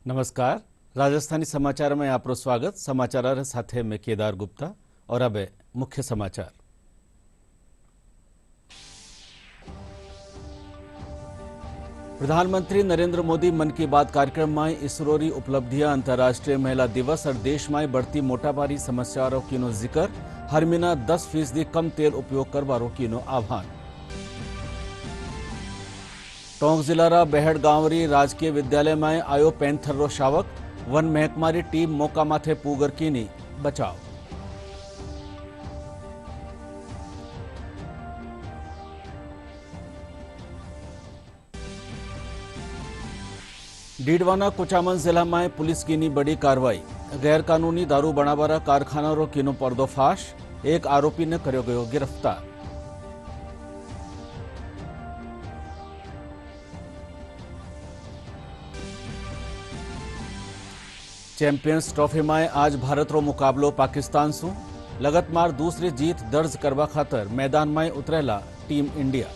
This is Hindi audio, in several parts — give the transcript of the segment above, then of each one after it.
नमस्कार। राजस्थानी समाचार में आपरो स्वागत। समाचार साथे में केदार गुप्ता और अब मुख्य समाचार। प्रधानमंत्री नरेंद्र मोदी मन की बात कार्यक्रम में इसरो री उपलब्धियां, अंतर्राष्ट्रीय महिला दिवस और देश में बढ़ती मोटापारी समस्याओं कीनो जिक्र। हर महीना 10% कम तेल उपयोग करवारो कीनो आह्वान। टोंक जिला बेहड़ गांव री राजकीय विद्यालय में आयो पैंथर रो शावक। वन महकमा री टीम मौका माथे पूगर कीनी बचाव। डीडवाना कुचामन जिला में पुलिस कीनी बड़ी कार्रवाई। गैर कानूनी दारू बनावारा कारखाना रो कीनो पर्दोफाश। एक आरोपी ने कर्यो गयो गिरफ्तार। चैंपियंस ट्रॉफी में आज भारत रो मुकाबलो पाकिस्तान सु। लगातार दूसरी जीत दर्ज करवा खातर मैदान में उतरेला टीम इंडिया।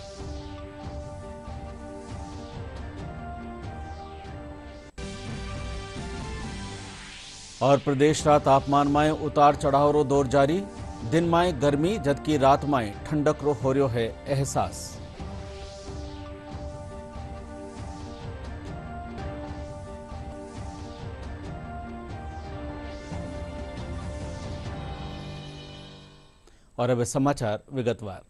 और प्रदेश रा तापमान में उतार चढ़ाव रो दौर जारी। दिन में गर्मी जबकि रात में ठंडक रो हो रह्यो है एहसास। और अब समाचार विगतवार।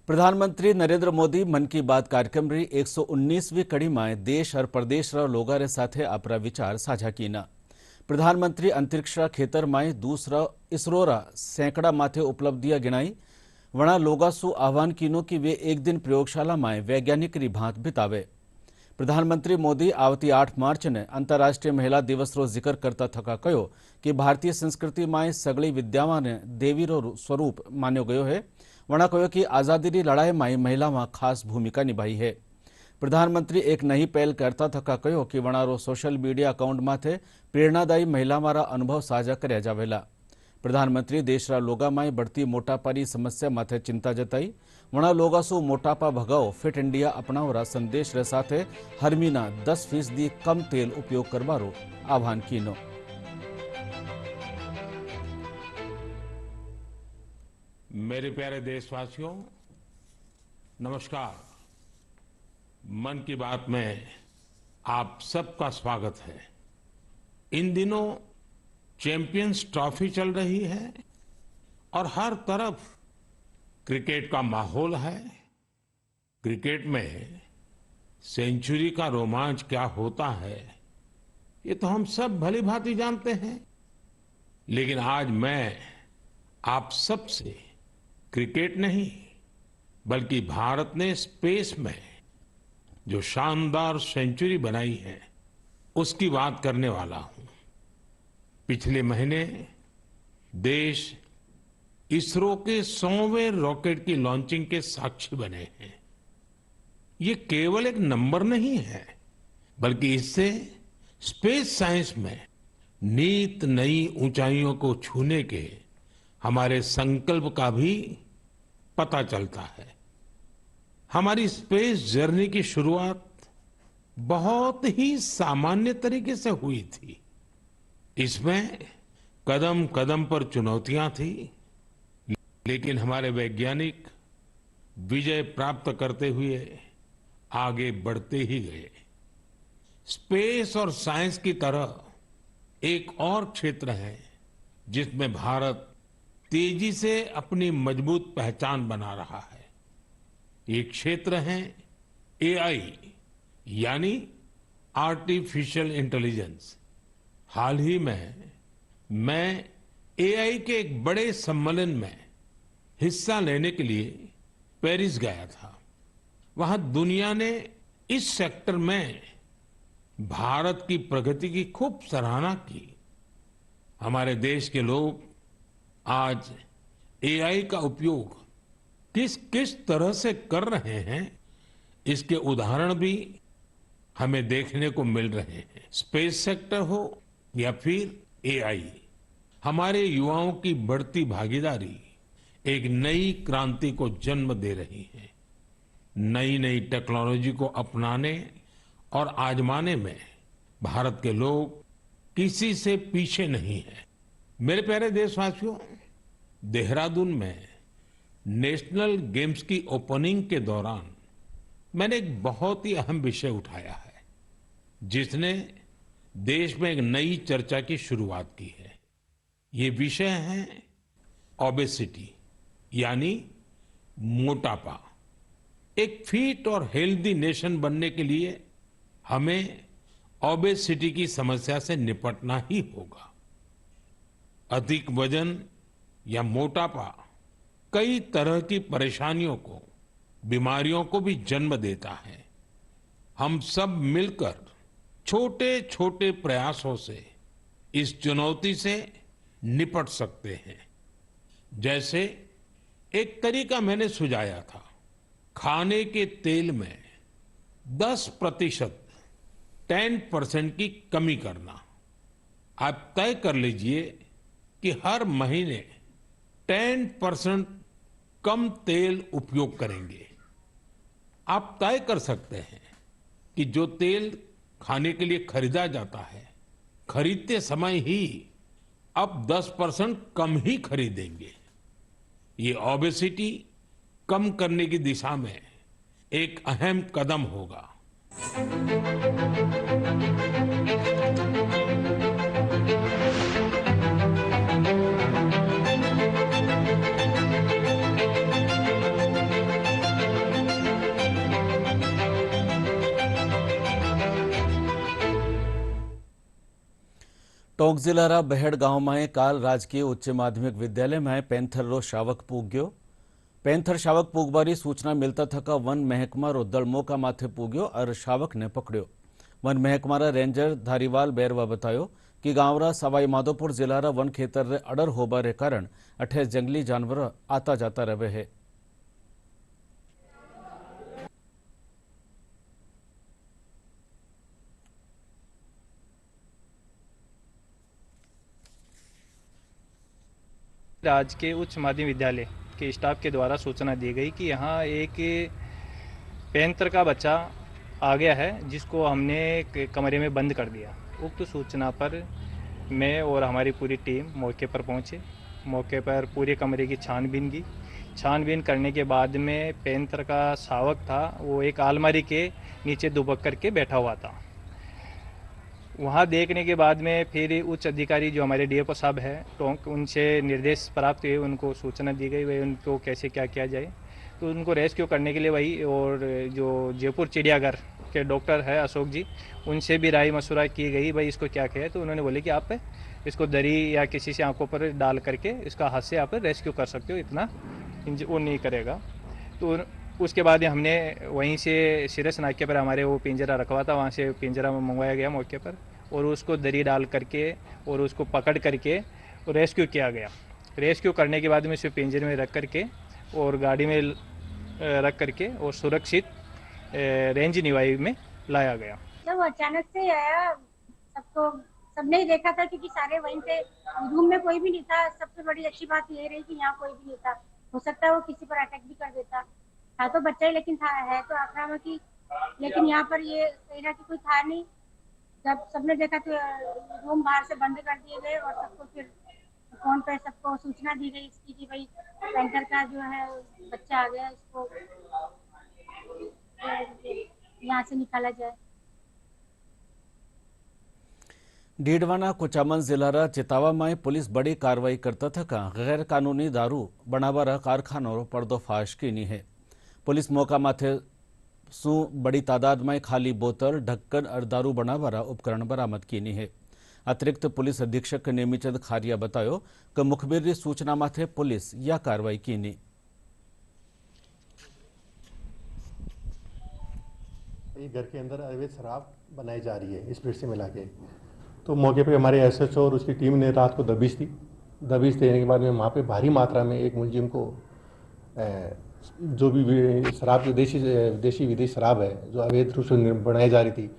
प्रधानमंत्री नरेंद्र मोदी मन की बात कार्यक्रम री 119वीं कड़ी में देश और प्रदेश रा लोगा रे साथे अपना विचार साझा कीना। प्रधानमंत्री अंतरिक्ष रा खेतर में दूसरा इसरो रा सैकड़ा माथे उपलब्धियां गिनाई। वणा लोगा सु आह्वान कीनो कि वे एक दिन प्रयोगशाला में वैज्ञानिक री भांत बितावे। प्रधानमंत्री मोदी आवती 8 मार्च ने अंतर्राष्ट्रीय महिला दिवस रो जिक्र करता थका कहो कि भारतीय संस्कृति में सगली विद्यावां ने देवी रो स्वरूप मान्यो गयो है। वणा कहो कि आजादी री लड़ाई में महिला में खास भूमिका निभाई है। प्रधानमंत्री एक नई पहल करता थका कहो कि वणारो सोशल मीडिया अकाउंट माथे प्रेरणादायी महिला मारा अनुभव साझा कर्या जावेला। प्रधानमंत्री देश रा लोगा में बढ़ती मोटापारी समस्या माथे चिंता जताई। वणा लोगा सु मोटापा भगाओ फिट इंडिया अपनावरा संदेश रे साथे हर महीना 10% कम तेल उपयोग करवारो आह्वान कीनो। मेरे प्यारे देशवासियों, नमस्कार। मन की बात में आप सबका स्वागत है। इन दिनों चैंपियंस ट्रॉफी चल रही है और हर तरफ क्रिकेट का माहौल है। क्रिकेट में सेंचुरी का रोमांच क्या होता है ये तो हम सब भली भांति जानते हैं। लेकिन आज मैं आप सबसे क्रिकेट नहीं बल्कि भारत ने स्पेस में जो शानदार सेंचुरी बनाई है उसकी बात करने वाला हूं। पिछले महीने देश इसरो के 100वें रॉकेट की लॉन्चिंग के साक्षी बने हैं। ये केवल एक नंबर नहीं है बल्कि इससे स्पेस साइंस में नित नई ऊंचाइयों को छूने के हमारे संकल्प का भी पता चलता है। हमारी स्पेस जर्नी की शुरुआत बहुत ही सामान्य तरीके से हुई थी। इसमें कदम कदम पर चुनौतियां थी, लेकिन हमारे वैज्ञानिक विजय प्राप्त करते हुए आगे बढ़ते ही गए। स्पेस और साइंस की तरह एक और क्षेत्र है जिसमें भारत तेजी से अपनी मजबूत पहचान बना रहा है। ये क्षेत्र है एआई यानी आर्टिफिशियल इंटेलिजेंस। हाल ही में मैं एआई के एक बड़े सम्मेलन में हिस्सा लेने के लिए पेरिस गया था। वहां दुनिया ने इस सेक्टर में भारत की प्रगति की खूब सराहना की। हमारे देश के लोग आज एआई का उपयोग किस किस तरह से कर रहे हैं इसके उदाहरण भी हमें देखने को मिल रहे हैं। स्पेस सेक्टर हो या फिर एआई, हमारे युवाओं की बढ़ती भागीदारी एक नई क्रांति को जन्म दे रही है। नई नई टेक्नोलॉजी को अपनाने और आजमाने में भारत के लोग किसी से पीछे नहीं हैं। मेरे प्यारे देशवासियों, देहरादून में नेशनल गेम्स की ओपनिंग के दौरान मैंने एक बहुत ही अहम विषय उठाया है, जिसने देश में एक नई चर्चा की शुरुआत की है। ये विषय है ओबेसिटी, यानी मोटापा। एक फिट और हेल्दी नेशन बनने के लिए हमें ओबेसिटी की समस्या से निपटना ही होगा। अधिक वजन या मोटापा कई तरह की परेशानियों को, बीमारियों को भी जन्म देता है। हम सब मिलकर छोटे छोटे प्रयासों से इस चुनौती से निपट सकते हैं। जैसे एक तरीका मैंने सुझाया था, खाने के तेल में 10% 10% की कमी करना। आप तय कर लीजिए कि हर महीने 10% कम तेल उपयोग करेंगे। आप तय कर सकते हैं कि जो तेल खाने के लिए खरीदा जाता है, खरीदते समय ही अब 10% कम ही खरीदेंगे। ये ओबेसिटी कम करने की दिशा में एक अहम कदम होगा। टोंक जिल्लारा बहेड़ गांव में काल राजकीय उच्च माध्यमिक विद्यालय में पेंथर रो शावक पूग्यो। पेंथर शावक पूगबारी सूचना मिलता थका वन महकमा रो दल मौका माथे पूग्यो और शावक ने पकड़्यो। वन महकमा रेंजर धारीवाल बैरवा बतायो कि गांवरा सवाई माधोपुर जिलारा वन खेतर रे अडर होबा रे कारण अठे जंगली जानवर आता जाता रहे है। राजकीय उच्च माध्यमिक विद्यालय के स्टाफ के द्वारा सूचना दी गई कि यहाँ एक पैंतर का बच्चा आ गया है, जिसको हमने एक कमरे में बंद कर दिया। उक्त सूचना पर मैं और हमारी पूरी टीम मौके पर पहुँचे। मौके पर पूरे कमरे की छानबीन की। छानबीन करने के बाद में पैंतर का शावक था, वो एक अलमारी के नीचे दुबक करके बैठा हुआ था। वहाँ देखने के बाद में फिर उच्च अधिकारी जो हमारे डीएफओ साहब है टोंक, उनसे निर्देश प्राप्त हुए, उनको सूचना दी गई वही उनको कैसे क्या किया जाए। तो उनको रेस्क्यू करने के लिए वही, और जो जयपुर चिड़ियाघर के डॉक्टर है अशोक जी, उनसे भी राय मशुरा की गई भाई इसको क्या किया है। तो उन्होंने बोले कि आप इसको दरी या किसी से आंखों पर डाल करके इसका हाथ से आप रेस्क्यू कर सकते हो, इतना वो नहीं करेगा। तो उसके बाद हमने वहीं से सिरस नाके पर हमारे वो पिंजरा रखवा था, वहाँ से पिंजरा में मंगवाया गया मौके पर, और उसको दरी डाल करके और उसको पकड़ करके रेस्क्यू किया गया। रेस्क्यू करने के बाद में उसे पिंजरे में रख करके और गाड़ी में रख करके और सुरक्षित रेंज निवाई में लाया गया। जब अचानक से आया, सबको सबने ही देखा था, क्योंकि सारे वहीं पे रूम में कोई भी नहीं था। सबसे बड़ी अच्छी बात ये रही कि यहाँ कोई भी नहीं था। हो सकता है वो किसी पर अटैक भी कर देता। था तो बच्चा ही, लेकिन था है तो आक्रामक ही, लेकिन यहाँ पर ये कहना कि कोई था नहीं। जब सबने देखा तो रूम बाहर से बंद कर दिए गए और सबको फिर फोन पे सबको सूचना दी गई इसकी कि भाई पेंटर का जो है बच्चा आ गया, इसको यहाँ से निकाला जाए। डीडवाना कुचामन जिलारा चितावा में पुलिस बड़ी कार्रवाई करता थका गैर कानूनी दारू बनावारा कारखानों पर्दोफाश कीनी है। पुलिस मौका माथे सु बड़ी तादाद में खाली बोतल, ढक्कन और दारू बनावारा उपकरण बरामद कीनी है। अतिरिक्त पुलिस अधीक्षक नेमीचंद खारिया बतायो कि मुखबिर सूचना माथे पुलिस यह कार्रवाई कीनी। घर के अंदर अवैध शराब बनाई जा रही है स्प्रिट से मिला के। तो मौके पे हमारे एसएचओ और उसकी टीम ने रात को दबिश दी। दबिश देने के बाद में वहाँ पे भारी मात्रा में एक मुलजिम को जो भी शराब की देशी विदेशी शराब है जो अवैध रूप से बनाई जा रही थी,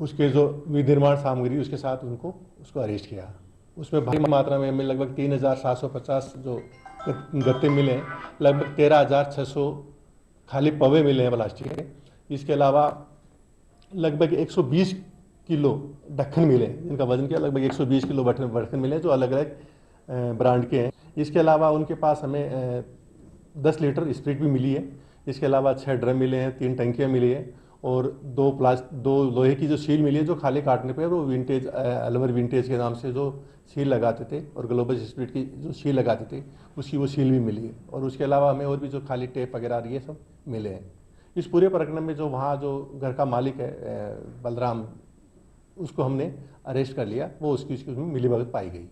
उसके जो विनिर्माण सामग्री उसके साथ उसको अरेस्ट किया। उसमें भारी मात्रा में हमें लगभग 3750 जो गत्ते मिले हैं, लगभग 13600 खाली पवे मिले हैं प्लास्टिक के। इसके अलावा लगभग 120 किलो ढक्कन मिले हैं, जिनका वजन क्या लगभग 120 किलो ढक्कन मिले हैं, जो अलग अलग ब्रांड के हैं। इसके अलावा उनके पास हमें 10 लीटर स्प्रिट भी मिली है। इसके अलावा 6 ड्रम मिले हैं, 3 टंकियाँ मिली हैं और 2 लोहे की जो सील मिली है, जो खाली काटने पे वो विंटेज अलवर विंटेज के नाम से जो सील लगाते थे और ग्लोबल स्प्रिट की जो सील लगाते थे, उसकी वो सील भी मिली है। और उसके अलावा हमें और भी जो खाली टेप वगैरह ये सब मिले हैं। इस पूरे प्रकरण में जो वहाँ जो घर का मालिक है बलराम, उसको हमने अरेस्ट कर लिया। वो उसकी मिलीभगत पाई गई।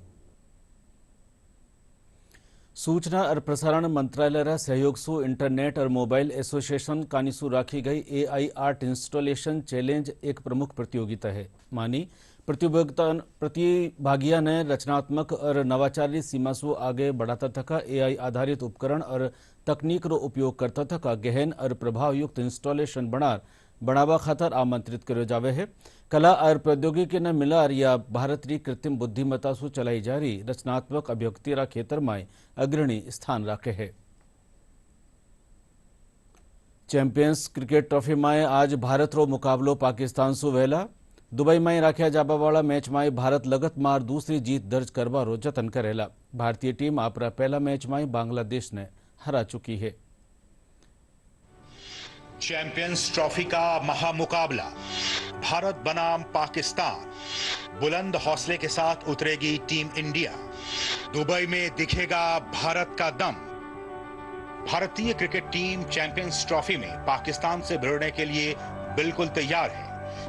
सूचना और प्रसारण मंत्रालय सहयोग सु इंटरनेट और मोबाइल एसोसिएशन कानीसु राखी गई AI आर्ट इंस्टॉलेशन चैलेंज एक प्रमुख प्रतियोगिता है। मानी प्रतिभागियों ने रचनात्मक और नवाचारी सीमा सु आगे बढ़ाता थका AI आधारित उपकरण और तकनीक रो उपयोग करता थका गहन और प्रभावयुक्त इंस्टॉलेशन बनावा खातर आमंत्रित करो जावे है। कला और प्रौद्योगिकी ने मिलार या भारतीय कृत्रिम बुद्धिमत्ता सु चलाई जा रही रचनात्मक अभिव्यक्ति रा क्षेत्र में अग्रणी स्थान रखे है। चैंपियंस क्रिकेट ट्रॉफी में आज भारत रो मुकाबलो पाकिस्तान सु वहेला दुबई में राख्या जाबा वाला मैच में भारत लगातार दूसरी जीत दर्ज करवा रो जतन करेला। भारतीय टीम अपना पहला मैच में बांग्लादेश ने हरा चुकी है। चैंपियंस ट्रॉफी का महामुकाबला भारत बनाम पाकिस्तान। बुलंद हौसले के साथ उतरेगी टीम इंडिया। दुबई में दिखेगा भारत का दम। भारतीय क्रिकेट टीम चैंपियंस ट्रॉफी में पाकिस्तान से भिड़ने के लिए बिल्कुल तैयार है।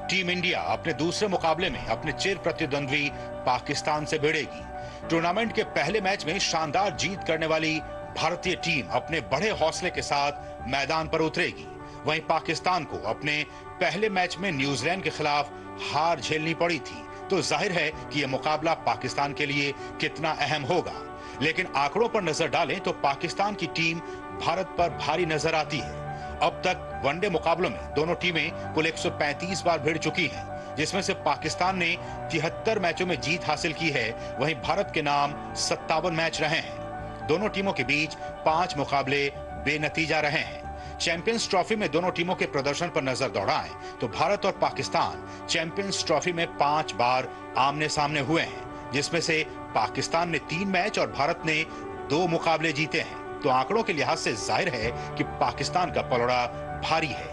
टीम इंडिया अपने दूसरे मुकाबले में अपने चिर प्रतिद्वंद्वी पाकिस्तान से भिड़ेगी। टूर्नामेंट के पहले मैच में शानदार जीत करने वाली भारतीय टीम अपने बड़े हौसले के साथ मैदान पर उतरेगी। वहीं पाकिस्तान को अपने पहले मैच में न्यूजीलैंड के खिलाफ हार झेलनी पड़ी थी, तो जाहिर है कि यह मुकाबला पाकिस्तान के लिए कितना अहम होगा। लेकिन आंकड़ों पर नजर डालें तो पाकिस्तान की टीम भारत पर भारी नजर आती है। अब तक वनडे मुकाबलों में दोनों टीमें कुल 135 बार भिड़ चुकी हैं, जिसमें से पाकिस्तान ने 73 मैचों में जीत हासिल की है। वहीं भारत के नाम 57 मैच रहे हैं। दोनों टीमों के बीच 5 मुकाबले बेनतीजा रहे हैं। चैंपियंस ट्रॉफी में दोनों टीमों के प्रदर्शन पर नजर दौड़ाएं तो भारत और पाकिस्तान चैंपियंस ट्रॉफी में 5 बार आमने सामने हुए हैं, जिसमें से पाकिस्तान ने 3 मैच और भारत ने 2 मुकाबले जीते हैं। तो आंकड़ों के लिहाज से जाहिर है कि पाकिस्तान का पलड़ा भारी है।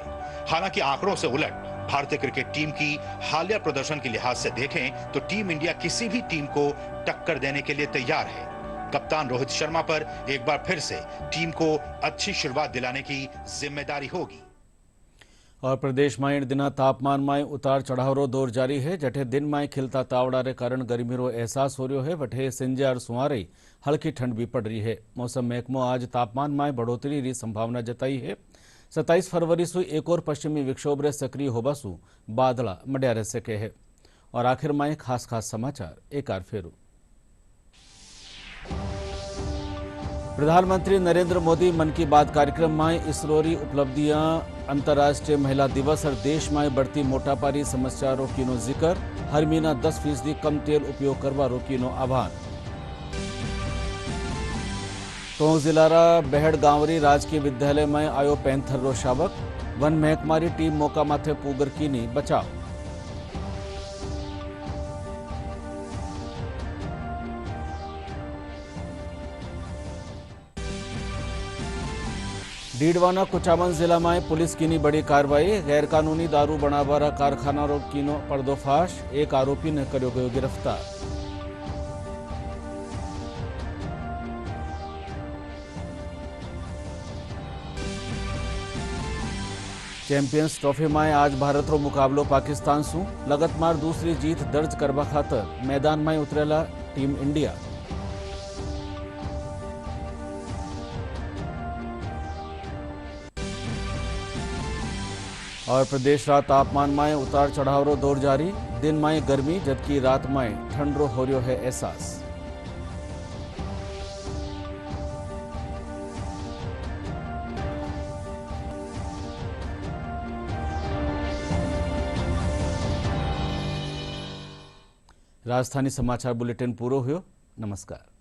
हालांकि आंकड़ों से उलट भारतीय क्रिकेट टीम की हालिया प्रदर्शन के लिहाज से देखें तो टीम इंडिया किसी भी टीम को टक्कर देने के लिए तैयार है। कप्तान रोहित शर्मा पर एक बार फिर से टीम को अच्छी शुरुआत दिलाने की जिम्मेदारी होगी। और प्रदेश में इन दिना तापमान में उतार चढ़ाव रो दौर जारी है। जठे दिन में खिलता तावड़ा रे कारण गर्मी रो एहसास हो रहा है, वठे संजे और सुहारे हल्की ठंड भी पड़ रही है। मौसम महकमो आज तापमान में बढ़ोतरी की संभावना जताई है। 27 फरवरी से एक और पश्चिमी विक्षोभ रे सक्रिय होबा सु बादला मड्या रह सके है। और आखिर में खास समाचार एक बार फेरू। प्रधानमंत्री नरेंद्र मोदी मन की बात कार्यक्रम में इसरो री उपलब्धियां, अंतर्राष्ट्रीय महिला दिवस और देश में बढ़ती मोटापारी समस्या रोकीनो जिक्र। हर महीना 10% कम तेल उपयोग करवा रोकीनो आह्वान। टोंक जिला बहड़ गांवरी राजकीय विद्यालय में आयो पैंथर रो शावक। वन महकमारी टीम मौका माथे पूगर कीनी बचाव। डीडवाना कुचामन जिला में पुलिस की बड़ी कार्रवाई। गैर कानूनी दारू बनावारा कारखाना कीनो पर्दोफाश। एक आरोपी ने करो गयो गिरफ्तार। चैंपियंस ट्रॉफी में आज भारत रो मुकाबलो पाकिस्तान सु लगातार दूसरी जीत दर्ज करवा खातर मैदान में उतरेला टीम इंडिया। और प्रदेश रा तापमान में उतार चढ़ाव रो दौर जारी। दिन में गर्मी जबकि रात में ठंड रो हो रहा है एहसास। राजधानी समाचार बुलेटिन पूरो हुयो। नमस्कार।